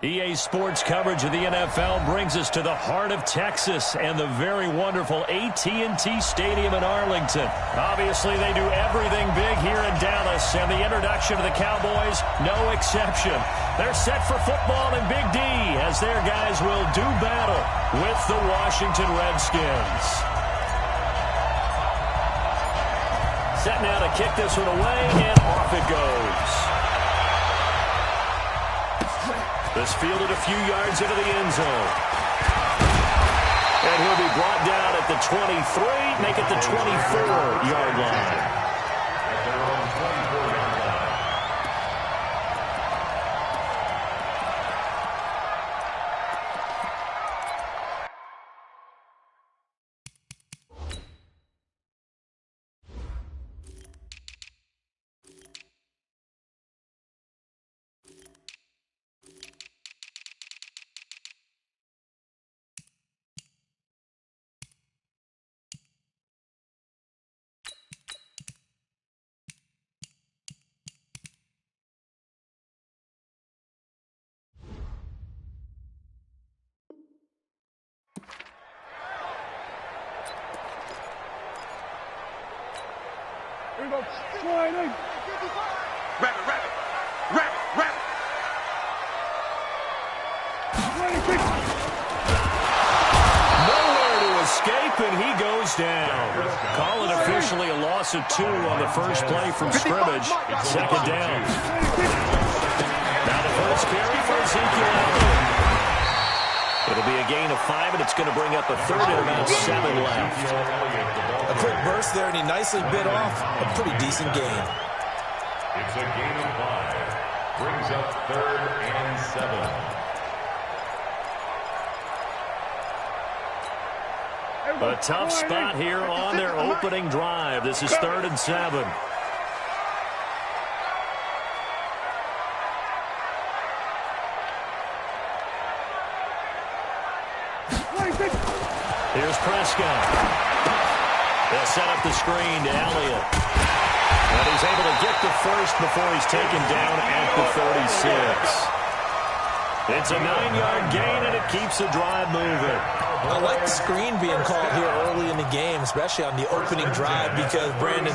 EA Sports coverage of the NFL brings us to the heart of Texas and the very wonderful AT&T Stadium in Arlington. Obviously, they do everything big here in Dallas, and the introduction to the Cowboys, no exception. They're set for football in Big D as their guys will do battle with the Washington Redskins. Set now to kick this one away, and off it goes. This fielded a few yards into the end zone. And he'll be brought down at the 23, make it the 24-yard line. Nowhere to escape, and he goes down. Call it officially a loss of 2 on the first play from scrimmage. Second down. Now the first carry for Ezekiel Elliott. It'll be a gain of 5, and it's going to bring up a third and about 7 left. A quick burst there, and he nicely bit off a pretty decent gain. It's a gain of 5. Brings up 3rd and 7. A tough spot here on their opening drive. This is 3rd and 7. Here's Prescott. They'll set up the screen to Elliott. And he's able to get the first before he's taken down at the 36. It's a 9-yard gain, and it keeps the drive moving. I like the screen being called here early in the game, especially on the opening drive, because, Brandon,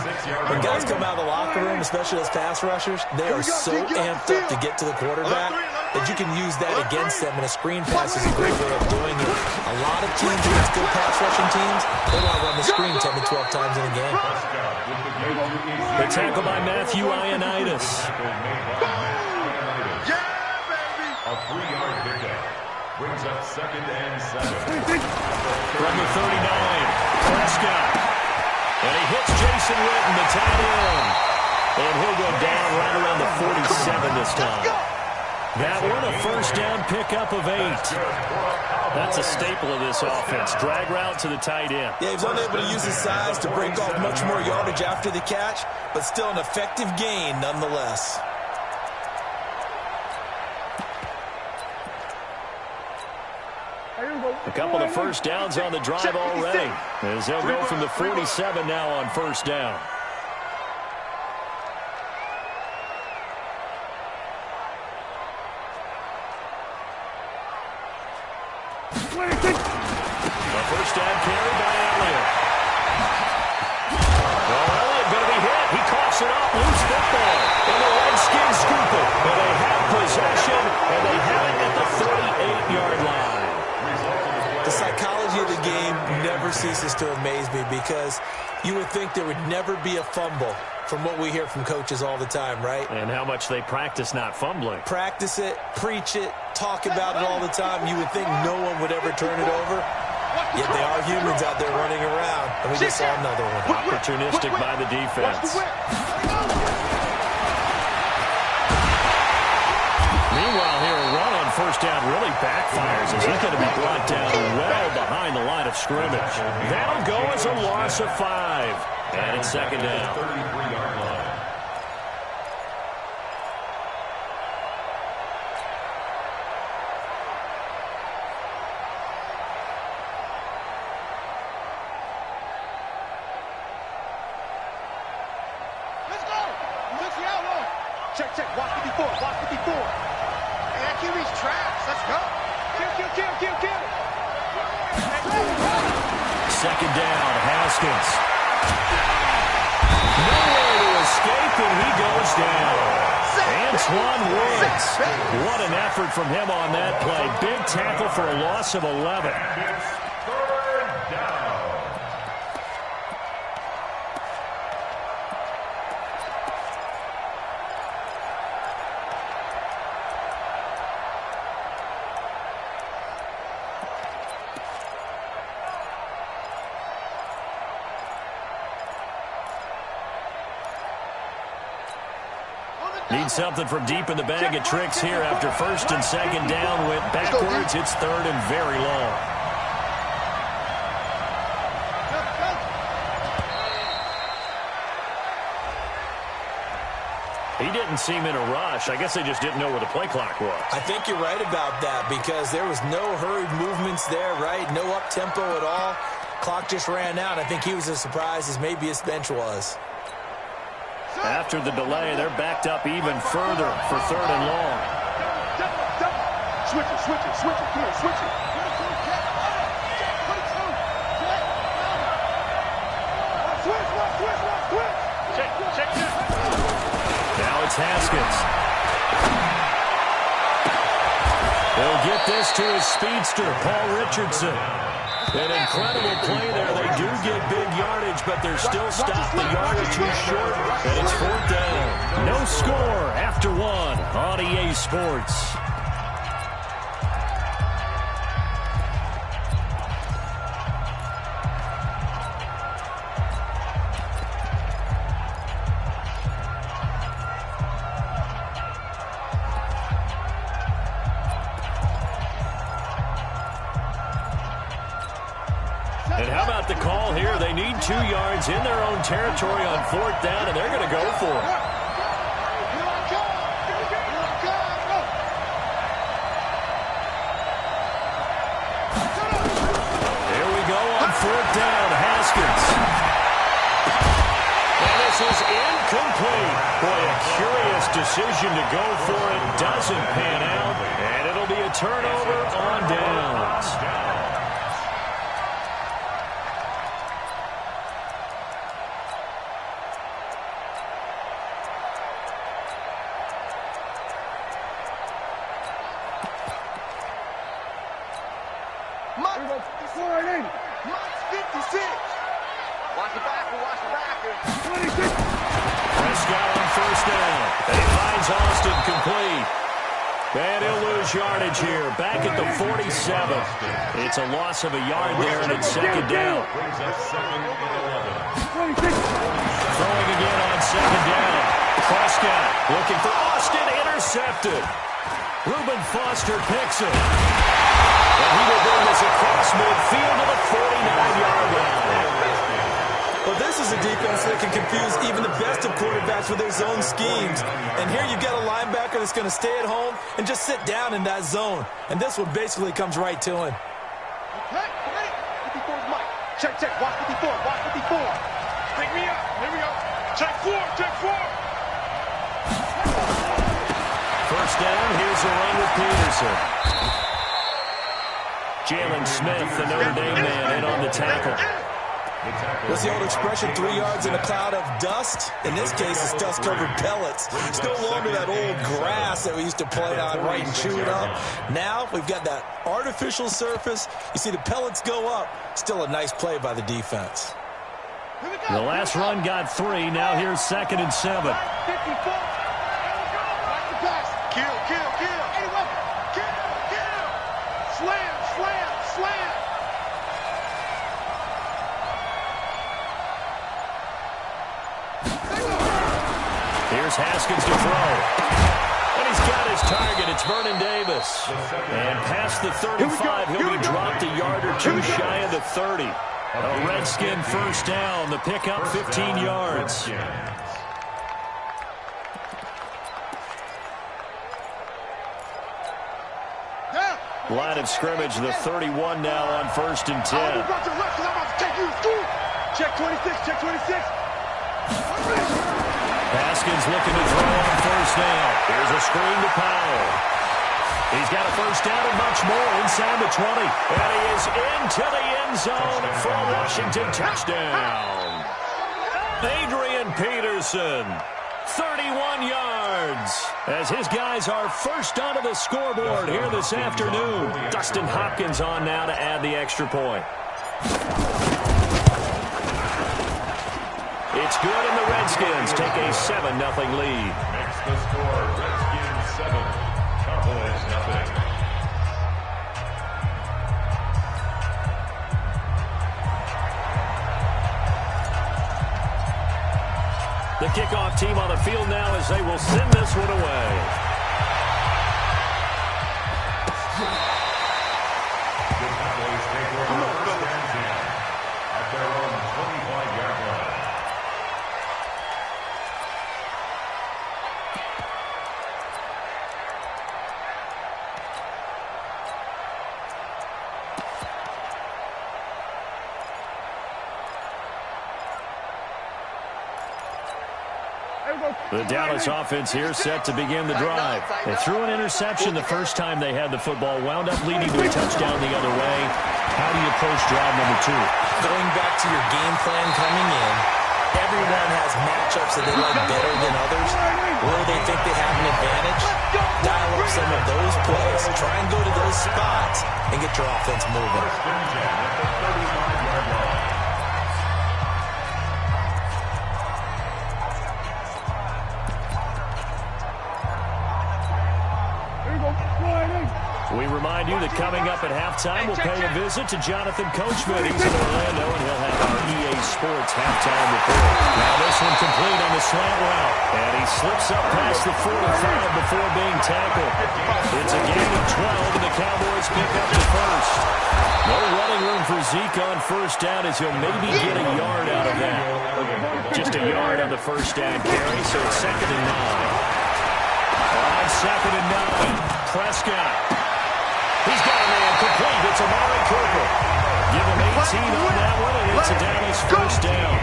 when guys come out of the locker room, especially as pass rushers, they are so amped up to get to the quarterback that you can use that against them, and a screen pass is a great way of doing it. A lot of teams against good pass rushing teams, they want to run the screen 10 to 12 times in a game. The tackle by Matthew Ioannidis. A 3-yard pickup. Brings up 2nd and 7. From the 39, Prescott. And he hits Jason Witten, the tight end. And he'll go down right around the 47 this time. That one, a first down pickup of 8. That's a staple of this offense. Drag route to the tight end. Yeah, he was unable to use his size to break off much more yardage after the catch, but still an effective gain nonetheless. A couple of first downs on the drive already, as they'll go from the 47 now on first down. The first down carry by Elliott. Well, Elliott going to be hit. He coughs it up, loose football. And the Redskins scoop it. And they have possession, and they have it at the 38-yard line. The psychology of the game never ceases to amaze me, because you would think there would never be a fumble from what we hear from coaches all the time, right? And how much they practice not fumbling. Practice it, preach it, talk about it all the time. You would think no one would ever turn it over. Yet they are humans out there running around. And we just saw another one. Opportunistic by the defense. Meanwhile, here a run on first down really backfires as he's going to be brought down well behind the line of scrimmage. That'll go as a loss of 5. And it's second down. 33-yard line. Let's go. Check, check. Watch 54. Watch 54. that QB's trash. Let's go. Kill. Second down, Haskins. Nowhere to escape, and he goes down. Antoine Woods. What an effort from him on that play. Big tackle for a loss of 11. Third down. Need something from deep in the bag of tricks here after first and second down went backwards. It's third and very long. He didn't seem in a rush. I guess they just didn't know where the play clock was. I think you're right about that because there was no hurried movements there, right? No up-tempo at all. Clock just ran out. I think he was as surprised as maybe his bench was. After the delay, they're backed up even further for third and long. Switch it. Come on, switch it. Switch. Check. Now it's Haskins. He'll get this to his speedster, Paul Richardson. An incredible play there. They do get big yardage, but they're still stopped a yard or two short, and it's fourth down. No score after one on EA Sports. And how about the call here? They need 2 yards in their own territory on fourth down, and they're going to go for it. Here we go on fourth down, Haskins. And this is incomplete. Boy, a curious decision to go for it. Doesn't pan out, and it'll be a turnover on downs. Prescott on first down. And he finds Austin complete. And he'll lose yardage here. Back at the 47. It's a loss of a yard there, and it's second down. Throwing again on second down. Prescott looking for Austin. Intercepted. Reuben Foster picks it. And he will bring this across midfield to the 49-yard line. Well, this is a defense that can confuse even the best of quarterbacks with their zone schemes. And here you've got a linebacker that's going to stay at home and just sit down in that zone. And this one basically comes right to him. Okay, 54's Mike. Check. Watch 54. Pick me up. Here we go. Check 4. First down, here's a run with Peterson. Jalen Smith, the Notre Dame man, in on the tackle. What's the old expression, 3 yards in a cloud of dust? In this case, it's dust-covered pellets. It's no longer that old grass that we used to play on, right, and chew it up. Now, we've got that artificial surface. You see the pellets go up. Still a nice play by the defense. The last run got 3. Now here's 2nd and 7. 54. Kill. Slam. Here's Haskins to throw. And he's got his target. It's Vernon Davis. And past the 35, he'll be dropped a yard or two shy of the 30. A Redskin first down. The pickup 15 yards. Line of scrimmage, the 31 now on 1st and 10. Check 26. Haskins looking to throw on first down. Here's a screen to Powell. He's got a first down and much more inside the 20. And he is into the end zone for a Washington touchdown. Adrian Peterson, 31 yards, as his guys are first onto the scoreboard here this afternoon. Dustin Hopkins on now to add the extra point. It's good, and the Redskins take a 7-0 lead. Makes the score Redskins 7, Cowboys 0. The kickoff team on the field now as they will send this one away. The Cowboys take over first and 10 at their own 25-yard line. The Dallas offense here set to begin the drive. They threw an interception the first time they had the football, wound up leading to a touchdown the other way. How do you approach drive number 2? Going back to your game plan coming in, everyone has matchups that they like better than others. Where they think they have an advantage, dial up some of those plays. Try and go to those spots and get your offense moving. First and 10 at the 35-yard line. We remind you that coming up at halftime, we'll pay a visit to Jonathan Coachman. He's in Orlando, and he'll have our EA Sports halftime report. Now this one complete on the slant route, and he slips up past the 45 before being tackled. It's a gain of 12, and the Cowboys pick up the first. No running room for Zeke on first down, as he'll maybe get a yard out of that. Just a yard on the first down carry, so it's 2nd and 9. On 2nd and 9, Prescott. He's got a man complete. It's Amari Cooper. Give him 18 on that one, and it's a Dallas first down.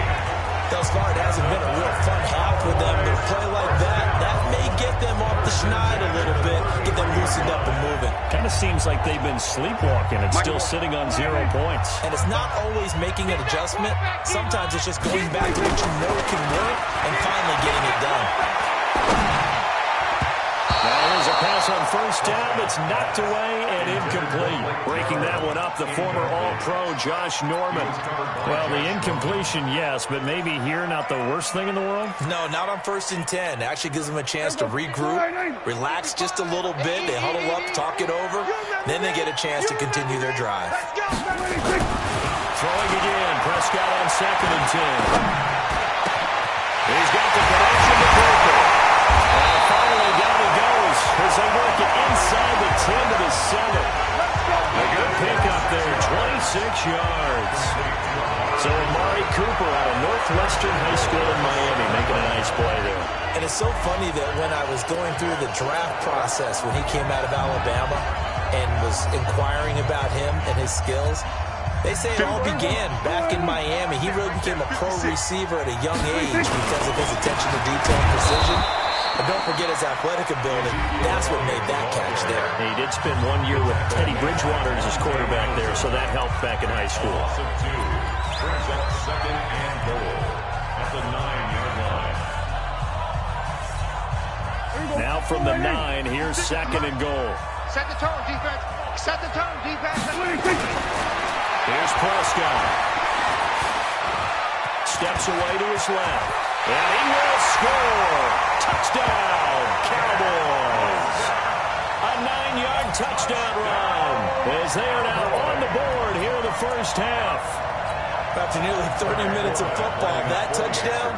Thus far, it hasn't been a real fun half for them. But a play like that may get them off the schneid a little bit, get them loosened up and moving. Kind of seems like they've been sleepwalking and still sitting on 0 points. And it's not always making an adjustment. Sometimes it's just going back to what you know can work and finally getting it done. Now there's a pass on first down that's knocked away and incomplete. Breaking that one up, the former All-Pro Josh Norman. Well, the incompletion, yes, but maybe here not the worst thing in the world? No, not on 1st and 10. Actually gives them a chance to regroup, relax just a little bit. They huddle up, talk it over. Then they get a chance to continue their drive. Throwing again, Prescott on 2nd and 10. He's got the connection to Cooper. And finally down he goes as they work it inside the 10 to the 7. A good pickup there, 26 yards. So Amari Cooper out of Northwestern High School in Miami making a nice play there. And it's so funny that when I was going through the draft process when he came out of Alabama and was inquiring about him and his skills, they say it all began back in Miami. He really became a pro receiver at a young age because of his attention to detail and precision. And don't forget his athletic ability. That's what made that catch there. He did spend 1 year with Teddy Bridgewater as his quarterback there, so that helped back in high school. Loss of 2 brings up 2nd and goal at the 9-yard line. Now from the 9, here's 2nd and goal. Set the tone, defense. Set the tone, defense. Here's Prescott. Steps away to his left. And he will score. Touchdown, Cowboys. A 9-yard touchdown run as they are now on the board here in the first half. After nearly 30 minutes of football, that touchdown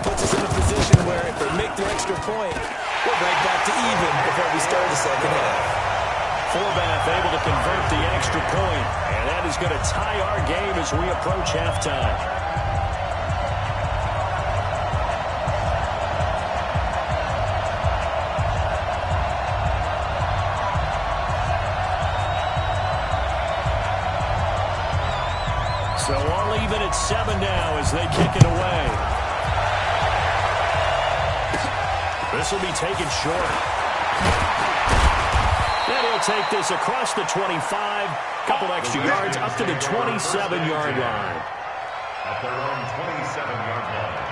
puts us in a position where if they make their extra point, we're right back to even before we start the second half. Forbath able to convert the extra point, and that is going to tie our game as we approach halftime. So all even at 7 now as they kick it away. This will be taken short. they'll take this across the 25, couple extra yards, up to the 27-yard line. At their own 27-yard line.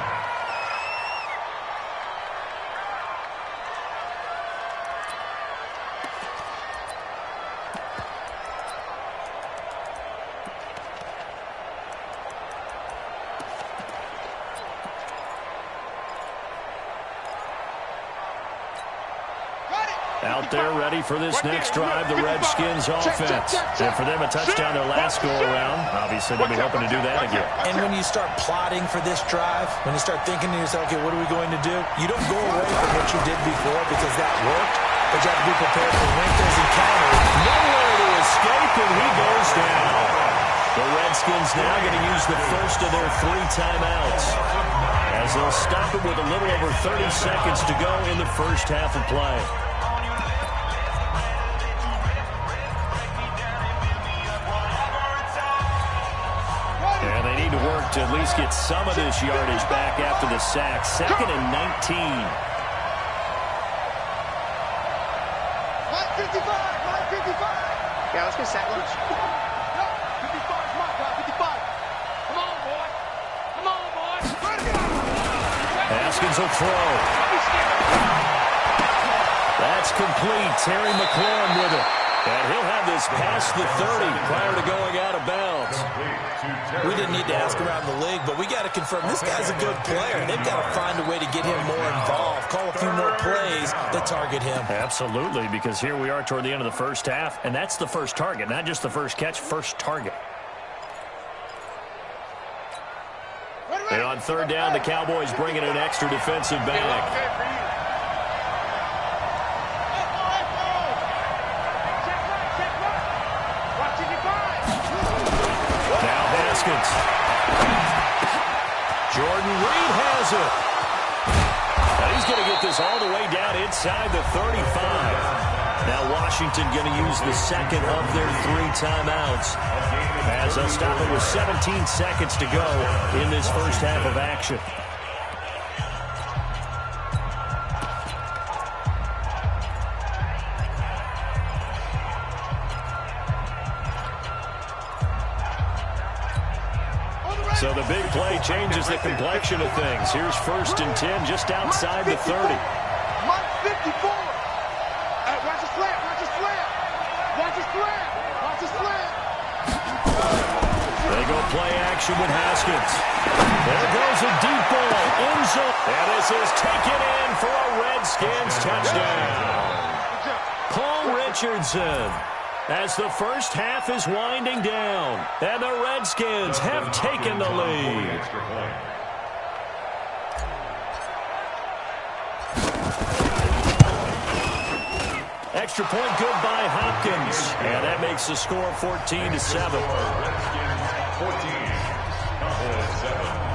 Out there ready for this next drive, the Redskins offense. And for them, a touchdown their last go-around. Obviously, they'll be hoping to do that again. And when you start plotting for this drive, when you start thinking to yourself, okay, what are we going to do? You don't go away from what you did before because that worked, but you have to be prepared for wrinkles and counters. Nowhere to escape, and he goes down. The Redskins now going to use the first of their 3 timeouts, as they'll stop it with a little over 30 seconds to go in the first half of play. And they need to work to at least get some of this yardage back after the sack. 2nd and 19. Mike 55, Mike 55. Yeah, let's get sack lunch. 55 is my guy, 55. Come on, boy. Come on, boy. Haskins will throw. That's complete. Terry McLaurin with it. And he'll have this past the 30 prior to going out of bounds. We didn't need to ask around the league, but we got to confirm this guy's a good player. They've got to find a way to get him more involved, call a few more plays that target him. Absolutely, because here we are toward the end of the first half, and that's the first target, not just the first catch, first target. And on 3rd down, the Cowboys bring in an extra defensive back. Jordan Reed has it. And he's going to get this all the way down inside the 35. Now Washington going to use the second of their 3 timeouts, as they'll stop it with 17 seconds to go in this first half of action. So the big play changes the complexion of things. Here's 1st and 10 just outside the 30. Mike 54. Watch the slant, watch the slant. Watch the slant, watch the slant. They go play action with Haskins. There goes a deep ball. End zone. And this is taken in for a Redskins touchdown. Paul Richardson. As the first half is winding down, and the Redskins have taken the lead. Extra point good by Hopkins, and that makes the score 14-7. 14, Cowboys 7.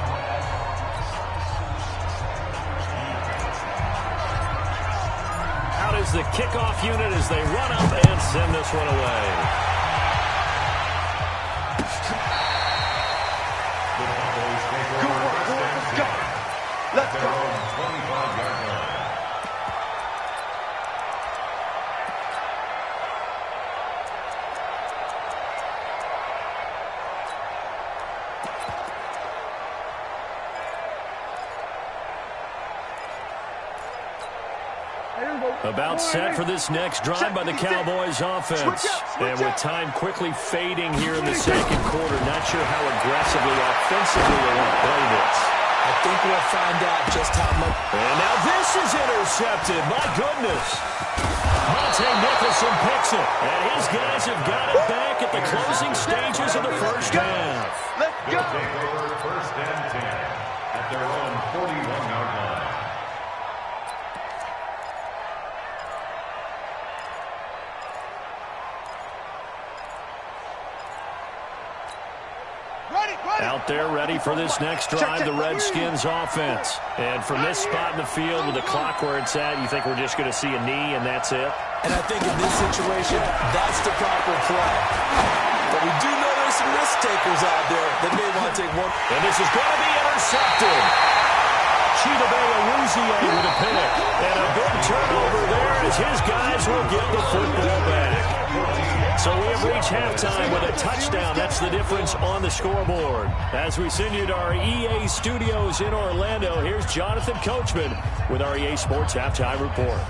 Out is the kickoff unit as they run up and send this one away. Good work, boy. Let's go. Let's go. 25-yard line. About set for this next drive by the Cowboys offense. And with time quickly fading here in the second quarter, not sure how aggressively, offensively they want to play this. I think we'll find out just how much. And now this is intercepted. My goodness. Monte Nicholson picks it. And his guys have got it back at the closing stages of the first half. Let's go. They'll take over 1st and 10 at their own 41-yard line. Out there ready for this next drive, the Redskins offense. And from this spot in the field with the clock where it's at, you think we're just going to see a knee and that's it? And I think in this situation, that's the proper play. But we do know there's some risk takers out there that may want to take one. And this is going to be intercepted. Chidobe Awuzie with a pick. And a big turnover there as his guys will get the football back. So we have reached halftime with a touchdown. That's the difference on the scoreboard. As we send you to our EA studios in Orlando, here's Jonathan Coachman with our EA Sports Halftime Report.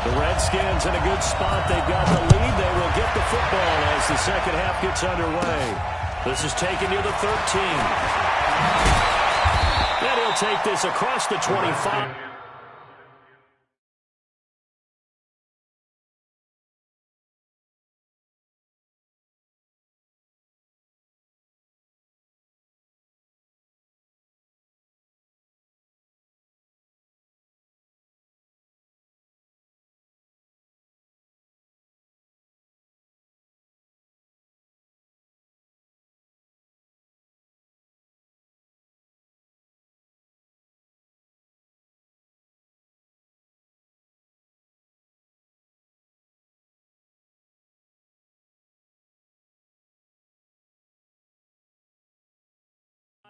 The Redskins in a good spot. They've got the lead. They will get the football as the second half gets underway. This is taken near the 13. And he'll take this across the 25.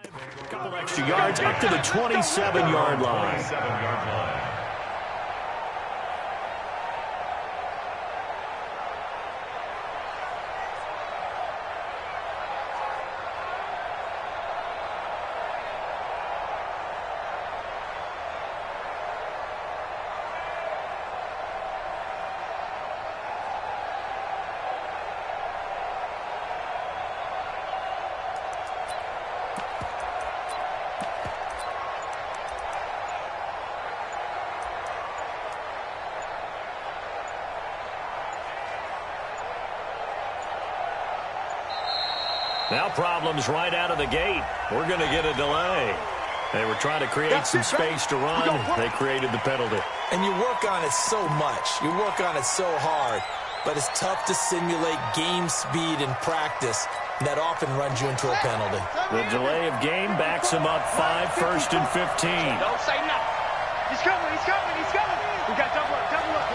A couple extra yards up to the 27-yard line. Now problems right out of the gate. We're going to get a delay. They were trying to create some space to run. They created the penalty. And you work on it so much. You work on it so hard. But it's tough to simulate game speed in practice. That often runs you into a penalty. The delay of game backs him up 5, 1st and 15. Don't say nothing. He's coming, he's coming, he's coming. We got double up, double up.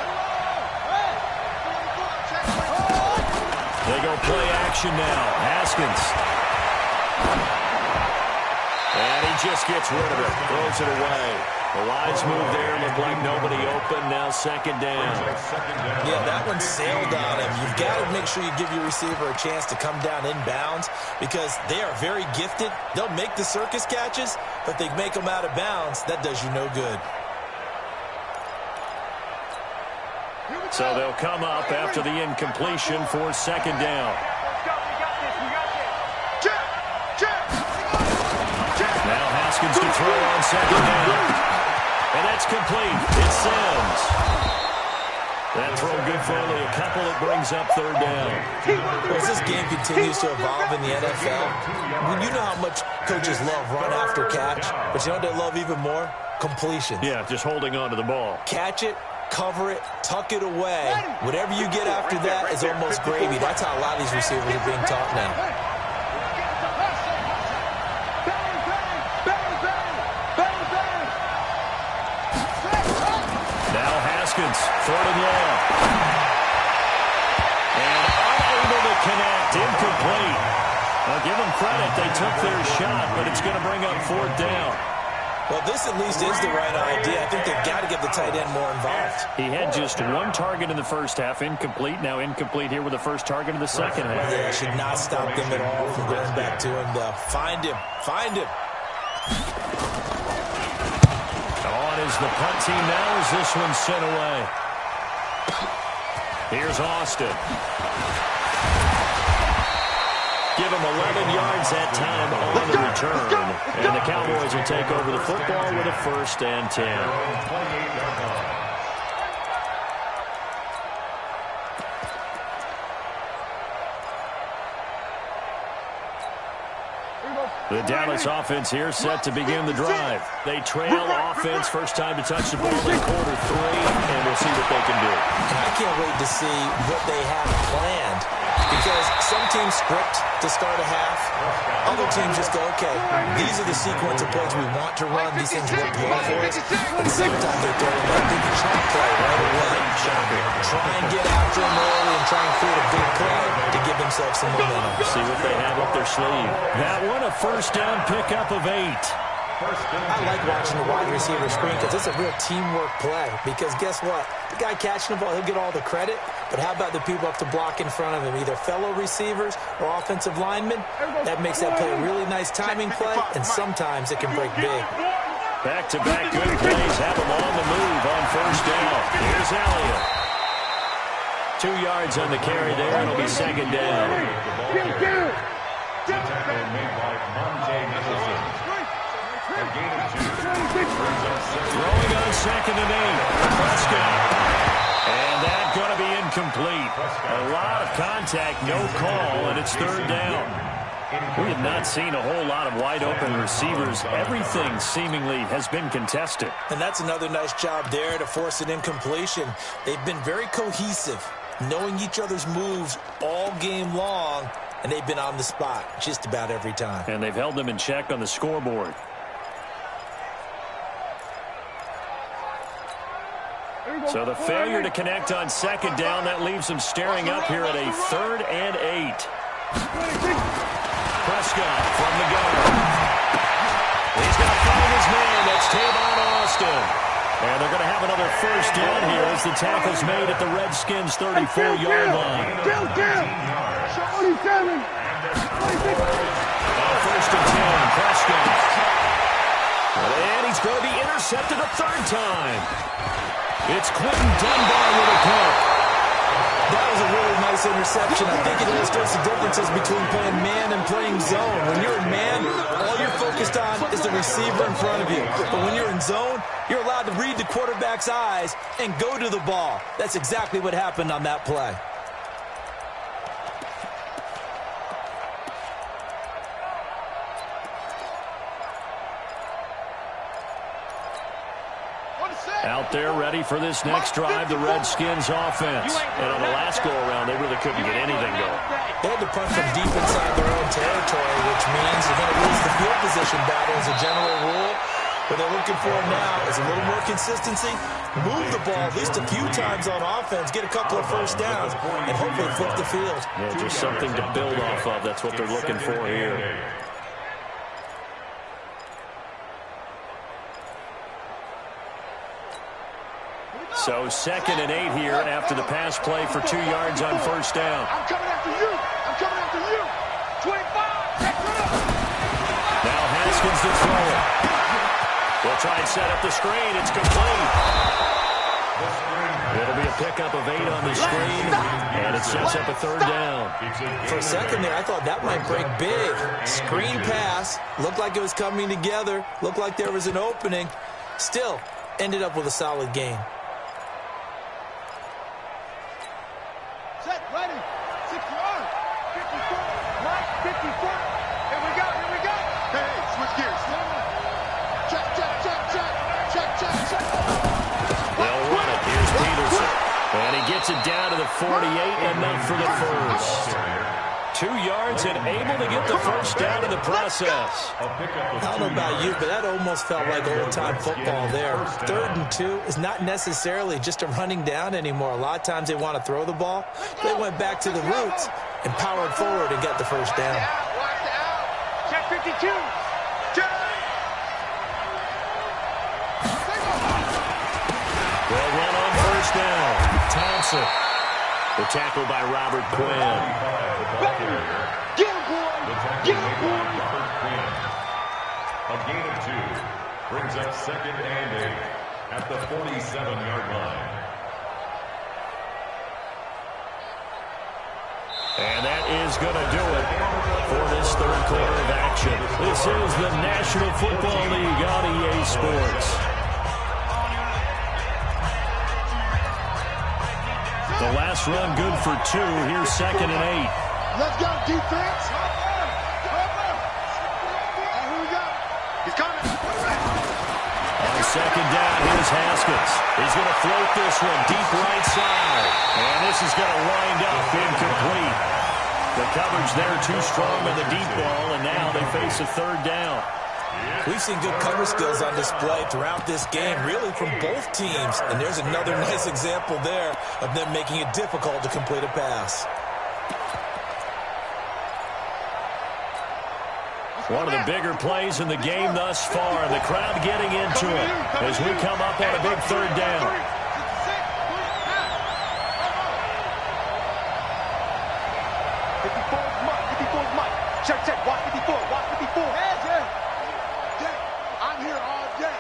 They go play action now. Haskins. And he just gets rid of it. Throws it away. A wise move there. Looked like nobody open. Now second down. Yeah, that one sailed on him. You've got to make sure you give your receiver a chance to come down inbounds because they are very gifted. They'll make the circus catches, but they make them out of bounds. That does you no good. So they'll come up after the incompletion for second down. Now Haskins to throw on second down. And that's complete. It sends. That throw good for only a couple. It brings up third down. Well, as this game continues to evolve in the NFL, you know how much coaches love run after catch, but you know what they love even more? Completion. Yeah, just holding on to the ball. Catch it, cover it, tuck it away. Whatever you get after that is almost gravy. That's how a lot of these receivers are being taught now. Now Haskins, 3rd and long. And unable to connect, incomplete. I'll give them credit. They took their shot, but it's going to bring up 4th down. Well, this at least is the right idea. I think they've got to get the tight end more involved. He had just one target in the first half, incomplete. Now incomplete here with the first target in the second half. Yeah, should not stop them at all from going back to him, though. Find him. Find him. On is the punt team now as this one's sent away. Here's Austin. Give him 11 yards that time on the return. And the Cowboys will take over the football with a 1st and 10. The Dallas offense here set to begin the drive. They trail offense, first time to touch the ball in quarter 3, and we'll see what they can do. And I can't wait to see what they have planned because some teams script to start a half. Other teams just go, okay, these are the sequence of plays we want to run. These things work well for us. But sometimes they throw in that big chunk play right away. Try and get after them early and try and create a big play to give themselves some momentum. See what they have up their sleeve. That one, a first down pickup of 8. I like watching the wide receiver screen because it's a real teamwork play. Because guess what? The guy catching the ball, he'll get all the credit. But how about the people up to block in front of him, either fellow receivers or offensive linemen? That makes that play a really nice timing play, and sometimes it can break big. Back-to-back good plays have him on the move on first down. Here's Elliott. 2 yards on the carry there. It'll be second down. Throwing on second and 8. Prescott. And that's going to be incomplete. A lot of contact, no call, and it's third down. We have not seen a whole lot of wide-open receivers. Everything seemingly has been contested. And that's another nice job there to force an incompletion. They've been very cohesive, knowing each other's moves all game long, and they've been on the spot just about every time. And they've held them in check on the scoreboard. So the failure to connect on second down, that leaves them staring up here at a 3rd and 8. Prescott from the gun. He's going to find his man. That's Tavon Austin. And they're going to have another first down here as the tackle's made at the Redskins' 34-yard line. First and 10, Prescott. And he's going to be intercepted a 3rd time. It's Quentin Dunbar with a pick. That was a really nice interception. I think it illustrates the differences between playing man and playing zone. When you're in man, all you're focused on is the receiver in front of you. But when you're in zone, you're allowed to read the quarterback's eyes and go to the ball. That's exactly what happened on that play. Out there ready for this next drive, the Redskins offense. And on the last go-around, they really couldn't get anything going. They had to punt from deep inside their own territory, which means they're going to lose the field position battle as a general rule. What they're looking for now is a little more consistency, move the ball at least a few times on offense, get a couple of first downs, and hopefully flip the field. Yeah, just something to build off of. That's what they're looking for here. So 2nd and 8 here after the pass play for 2 yards on first down. I'm coming after you. I'm coming after you. 25. Now Haskins to throw it. We'll try and set up the screen. It's complete. It'll be a pickup of 8 on the screen, and it sets up a 3rd down. For a second there, I thought that might break big. Screen pass. Looked like it was coming together. Looked like there was an opening. Still, ended up with a solid game. Set, ready. 6 yards. 54. Right, 54. Here we go, here we go. Hey, switch gears. Check, check, check, check. Check, check, check. They'll run it. Here's Peterson. And he gets it down to the 48, enough for the first. 2 yards and able to get the first down in the process. I don't know about you, but that almost felt like old-time football there. 3rd and 2 is not necessarily just a running down anymore. A lot of times they want to throw the ball. They went back to the roots and powered forward and got the first down. Watch out. Check 52. Check. They'll run on first down. Thompson. The tackle by Robert Quinn. Get him, boy. Get him, boy. A gain of 2 brings up 2nd and 8 at the 47-yard line. And that is going to do it for this 3rd quarter of action. This is the National Football League on EA Sports. The last run good for 2. Here's 2nd and 8. Let's go, defense. Here we go. He's coming. On 2nd down, here's Haskins. He's going to float this one deep right side. And this is going to wind up incomplete. The coverage there too strong on the deep ball, and now they face a 3rd down. We've seen good cover skills on display throughout this game, really from both teams. And there's another nice example there of them making it difficult to complete a pass. One of the bigger plays in the game thus far. The crowd getting into it as we come up on a big third down. Check, watch 54, watch 54. Jay, I'm here all day.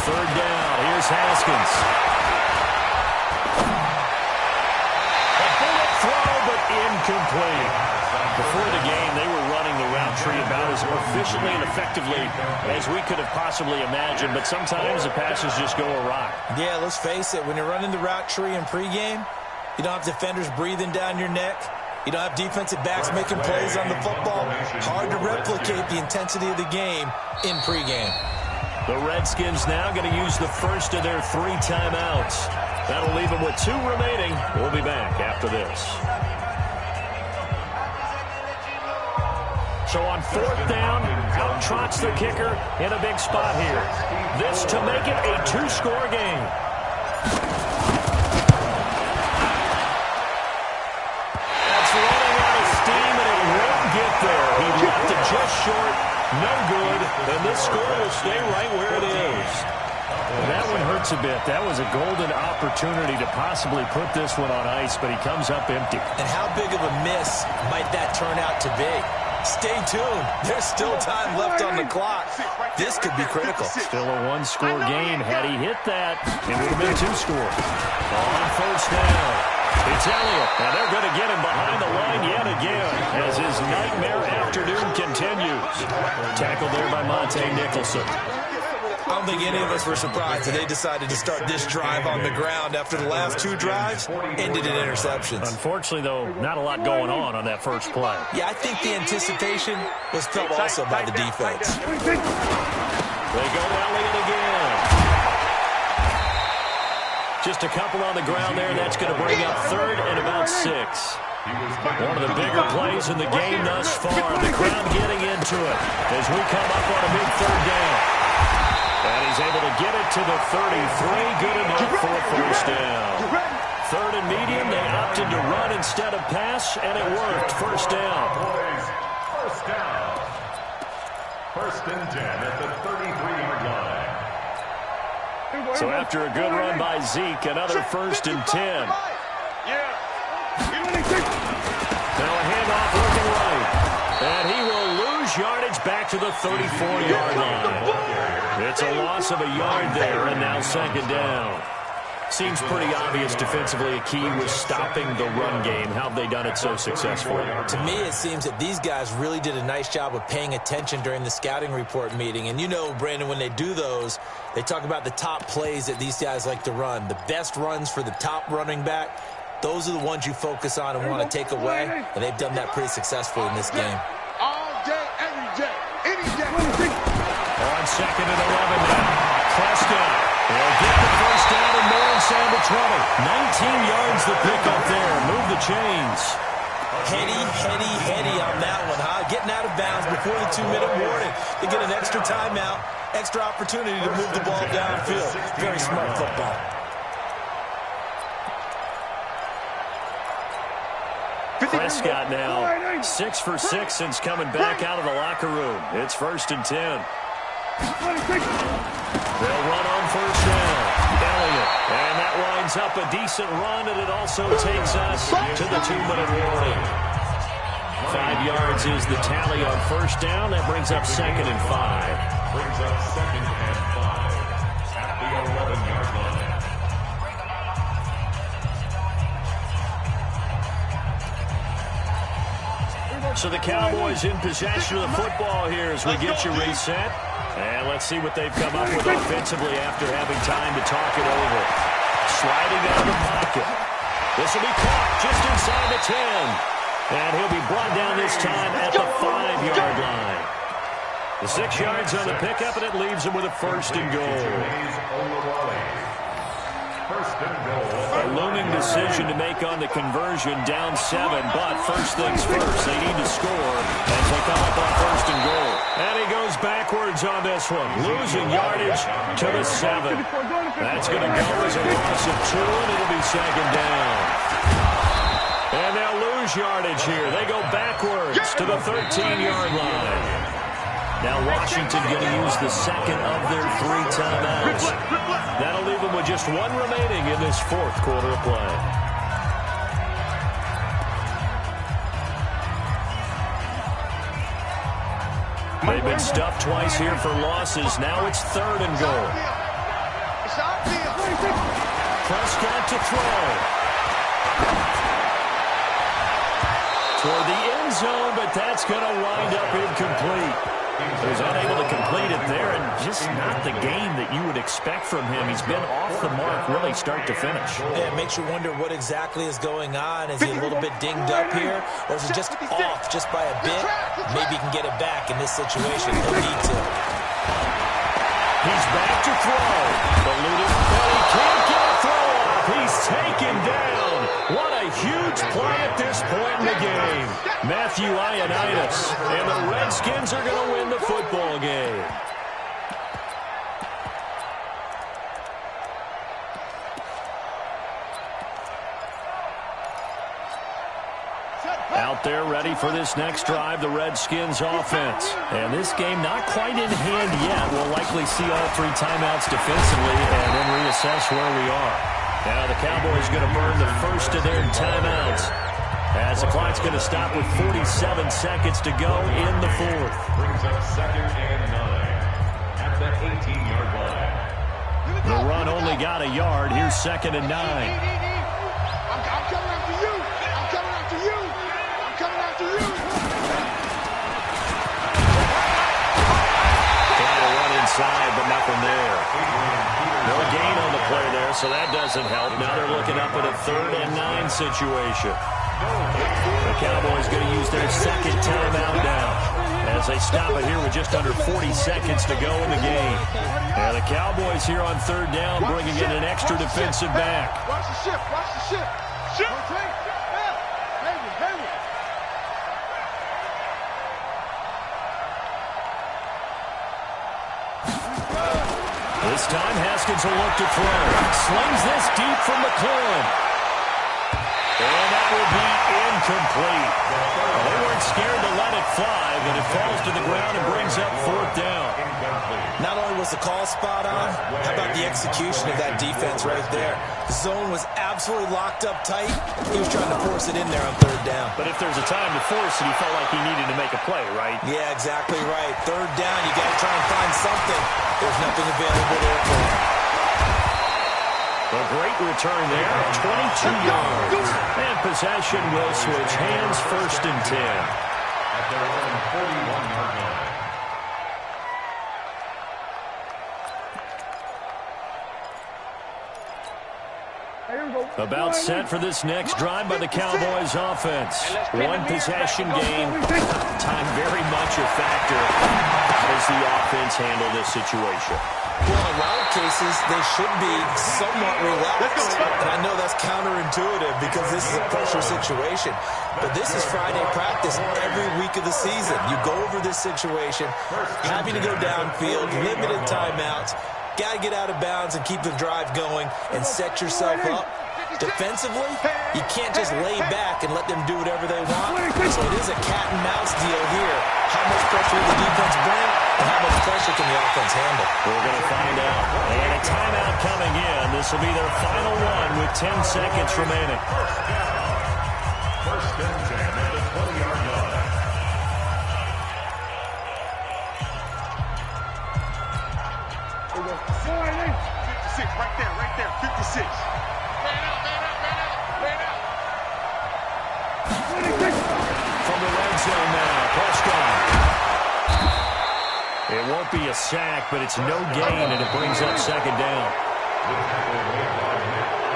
Third down, here's Haskins. A bullet throw, but incomplete. Before the game, they were running the route tree about as efficiently and effectively as we could have possibly imagined, but sometimes the passes just go awry. Yeah, let's face it, when you're running the route tree in pregame, you don't have defenders breathing down your neck. You don't have defensive backs making plays on the football. Hard to replicate the intensity of the game in pregame. The Redskins now going to use the first of their 3 timeouts. That'll leave them with 2 remaining. We'll be back after this. So on 4th down, out trots the kicker in a big spot here. This to make it a 2-score game. There. He left it just short. No good. And this score will stay right where it is. Well, that one hurts a bit. That was a golden opportunity to possibly put this one on ice, but he comes up empty. And how big of a miss might that turn out to be? Stay tuned. There's still time left on the clock. This could be critical. Still a 1-score game. Had he hit that, it would have been 2 scores. On 1st down. It's Elliott, and they're going to get him behind the line yet again as his nightmare afternoon continues. Tackled there by Monte Nicholson. I don't think any of us were surprised that they decided to start this drive on the ground after the last 2 drives ended in interceptions. Unfortunately, though, not a lot going on that first play. Yeah, I think the anticipation was felt also by the defense. They go Elliott again. Just a couple on the ground there, and that's going to bring up 3rd and about 6. One of the bigger plays in the game thus far. The crowd getting into it as we come up on a big 3rd down. And he's able to get it to the 33. Good enough for a 1st down. 3rd and medium. They opted to run instead of pass, and it worked. 1st down. First down. 1st and 10 at the 33-yard line. So after a good run by Zeke, another 1st and 10. Now a handoff looking right. And he will lose yardage back to the 34-yard line. It's a loss of a yard there, and now 2nd down. Seems pretty obvious defensively a key was stopping the run game. How have they done it so successfully? To me, it seems that these guys really did a nice job of paying attention during the scouting report meeting. And you know, Brandon, when they do those, they talk about the top plays that these guys like to run. The best runs for the top running back, those are the ones you focus on and want to take away. And they've done that pretty successfully in this game. All day, every day, any day. On 2nd and 11 now. Prescott. They'll get the 1st down and more inside the 20. 19 yards the pickup there. Move the chains. Heady on that one, huh? Getting out of bounds before the 2-minute warning. They get an extra timeout, extra opportunity to move the ball downfield. Very smart football. Prescott now 6 for 6 since coming back out of the locker room. It's 1st and 10. They'll run on 1st down. Elliott. And that winds up a decent run, and it also takes us to the 2-minute warning. 5 yards is the tally on 1st down. That brings up 2nd and 5. Brings up 2nd and 5 at the 11-yard line. So the Cowboys in possession of the football here as we get you reset. And let's see what they've come up with offensively after having time to talk it over. Sliding out of the pocket. This will be caught just inside the 10. And he'll be brought down this time at the 5-yard line. The 6 yards on the pickup, and it leaves him with a 1st and goal. A looming decision to make on the conversion, down 7, but first things first, they need to score as they come up on 1st and goal. And he goes backwards on this one, losing yardage to the 7. That's going to go as a loss of 2, and it'll be 2nd down. And they'll lose lose yardage here. They go backwards to the 13-yard line. Now Washington going to use the second of their 3 timeouts. That'll leave them with just 1 remaining in this 4th quarter of play. They've been stuffed twice here for losses. Now it's 3rd and goal. Prescott to throw. Toward the end zone, but that's going to wind up incomplete. He was unable to complete it there, and just not the game that you would expect from him. He's been off the mark really start to finich. Yeah, it makes you wonder what exactly is going on. Is he a little bit dinged up here, or is he just off just by a bit? Maybe he can get it back in this situation. He'll need to. He's back to throw. Eluded, but he can't get a throw off. He's taken down. What a huge play at this point in the game. Matthew Ioannidis, and the Redskins are going to win the football game. Out there ready for this next drive, the Redskins offense. And this game not quite in hand yet. We'll likely see all 3 timeouts defensively and then reassess where we are. Now the Cowboys going to burn the first of their timeouts as the clock's going to stop with 47 seconds to go in the 4th. Brings up 2nd and 9 at the 18-yard line. The run only got a yard. Here's 2nd and 9. I'm coming after you. I'm coming after you. I'm coming after you. Trying to run inside, but nothing there. No gain on the play there, so that doesn't help. Now they're looking up at a 3rd and 9 situation. The Cowboys going to use their 2nd timeout now as they stop it here with just under 40 seconds to go in the game. And the Cowboys here on 3rd down bringing in an extra defensive back. Watch the ship. Watch the ship. Ship. Hayward. This time Haskins will look to throw. Slings this deep from McLaurin. And that will be incomplete. They weren't scared to let it fly, but it falls to the ground and brings up 4th down. Not only was the call spot on, how about the execution of that defense right there? The zone was absolutely locked up tight. He was trying to force it in there on 3rd down. But if there's a time to force it, he felt like he needed to make a play, right? Yeah, exactly right. 3rd down, you got to try and find something. There's nothing available there for him. A great return there, 22 yards. And possession will switch hands, 1st and 10. At their own 41-yard line. About set for this next drive by the Cowboys offense. 1 possession game. Time very much a factor. How does the offense handle this situation? Well, in a lot of cases, they should be somewhat relaxed. And I know that's counterintuitive because this is a pressure situation. But this is Friday practice every week of the season. You go over this situation, having to go downfield, limited timeouts, got to get out of bounds and keep the drive going and set yourself up. Defensively, you can't just lay back and let them do whatever they want. So it is a cat and mouse deal here. How much pressure will the defense bring, and how much pressure can the offense handle? We're going to find out. And a timeout coming in. This will be their final one with 10 seconds remaining. First and 10 at the 20-yard line. Right there, 56. From the red zone now, Prescott. It won't be a sack, but it's no gain, and it brings up 2nd down.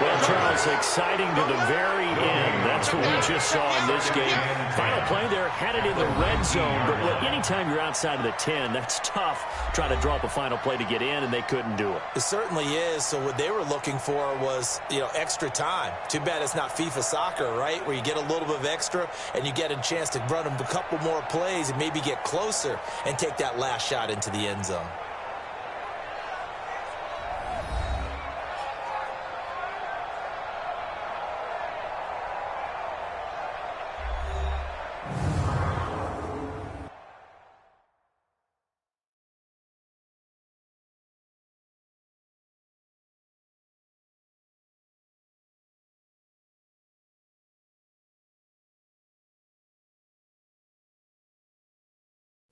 Well, Charles, exciting to the very end. That's what we just saw in this game. Final play there, had it in the red zone, but anytime you're outside of the 10, that's tough. Trying to draw up a final play to get in, and they couldn't do it. It certainly is. So what they were looking for was, extra time. Too bad it's not FIFA soccer, right, where you get a little bit of extra and you get a chance to run them a couple more plays and maybe get closer and take that last shot into the end zone.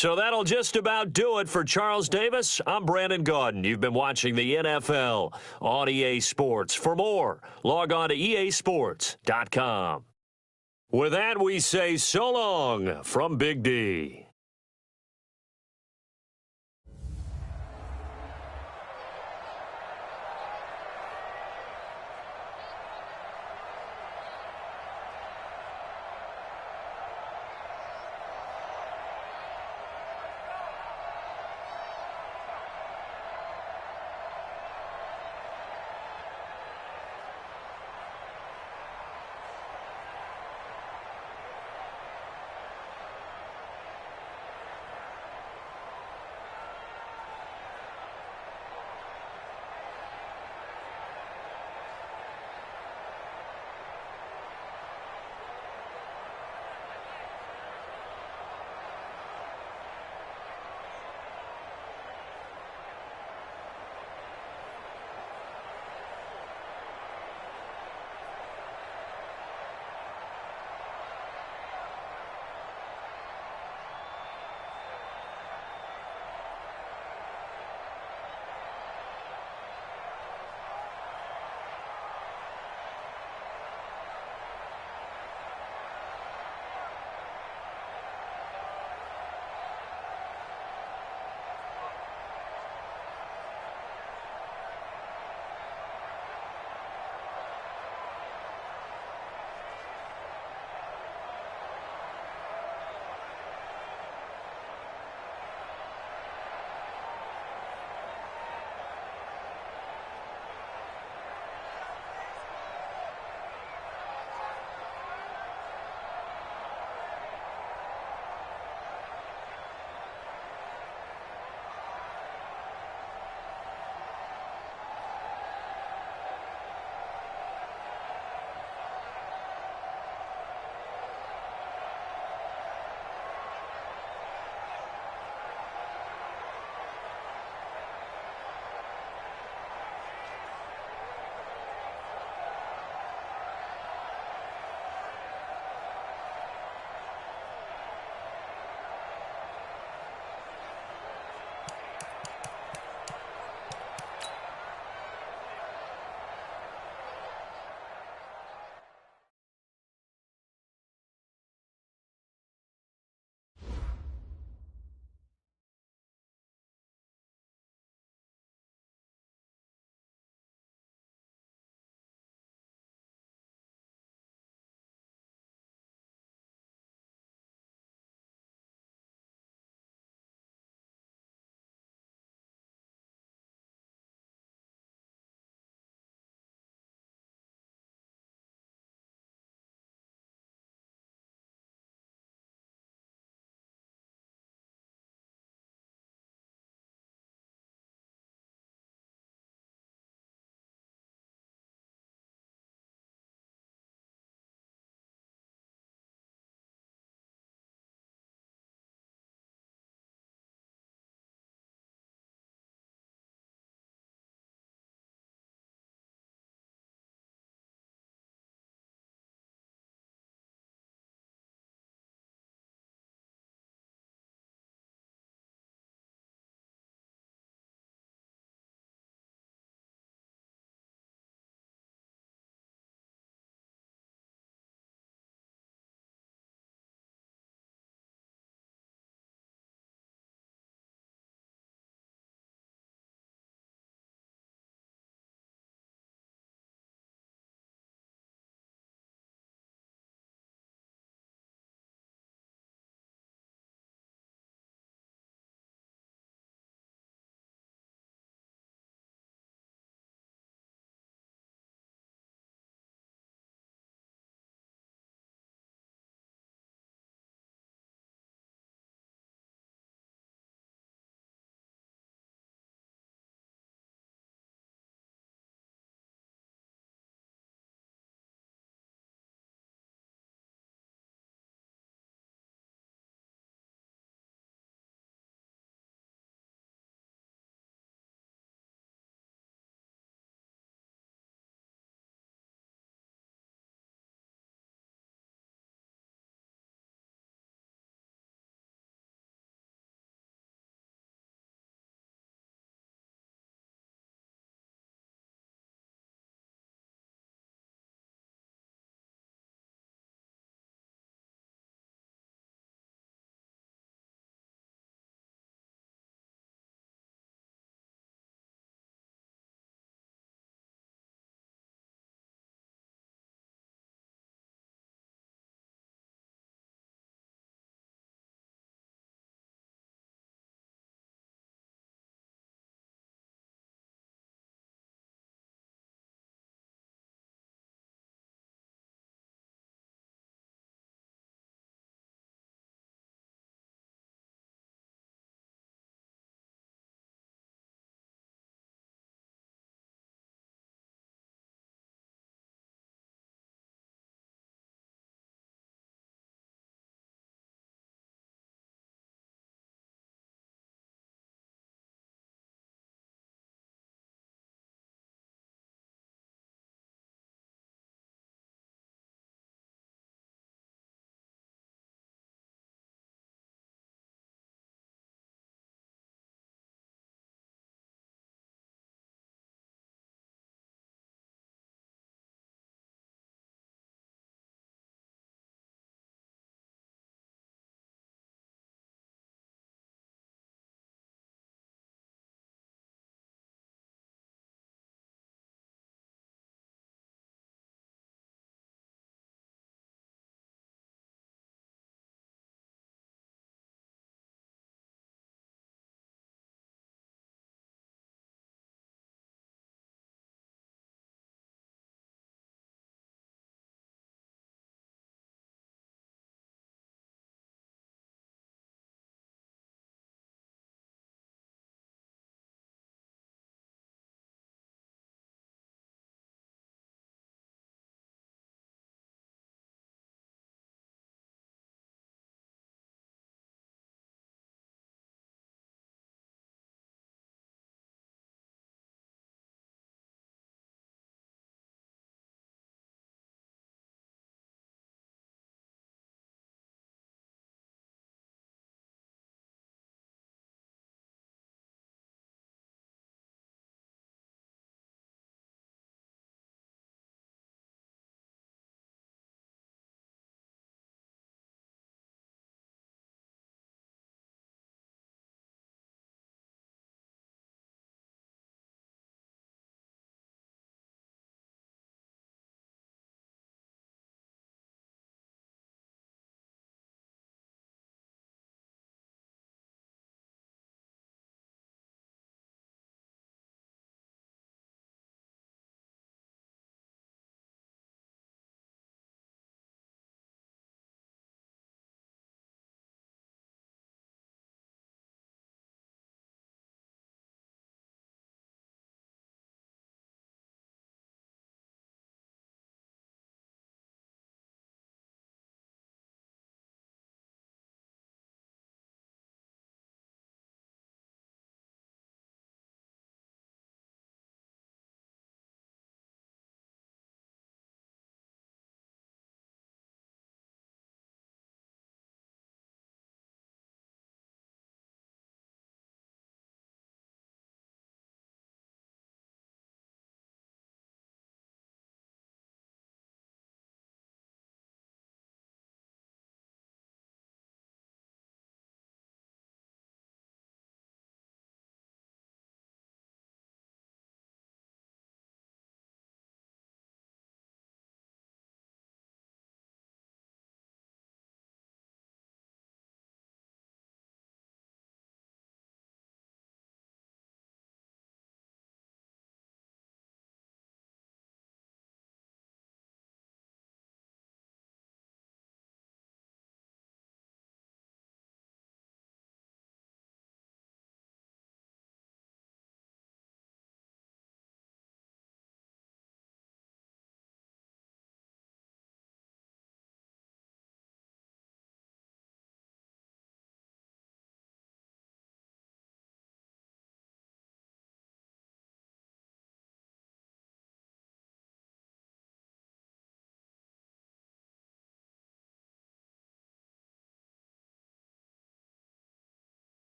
So that'll just about do it for Charles Davis. I'm Brandon Gaudin. You've been watching the NFL on EA Sports. For more, log on to easports.com. With that, we say so long from Big D.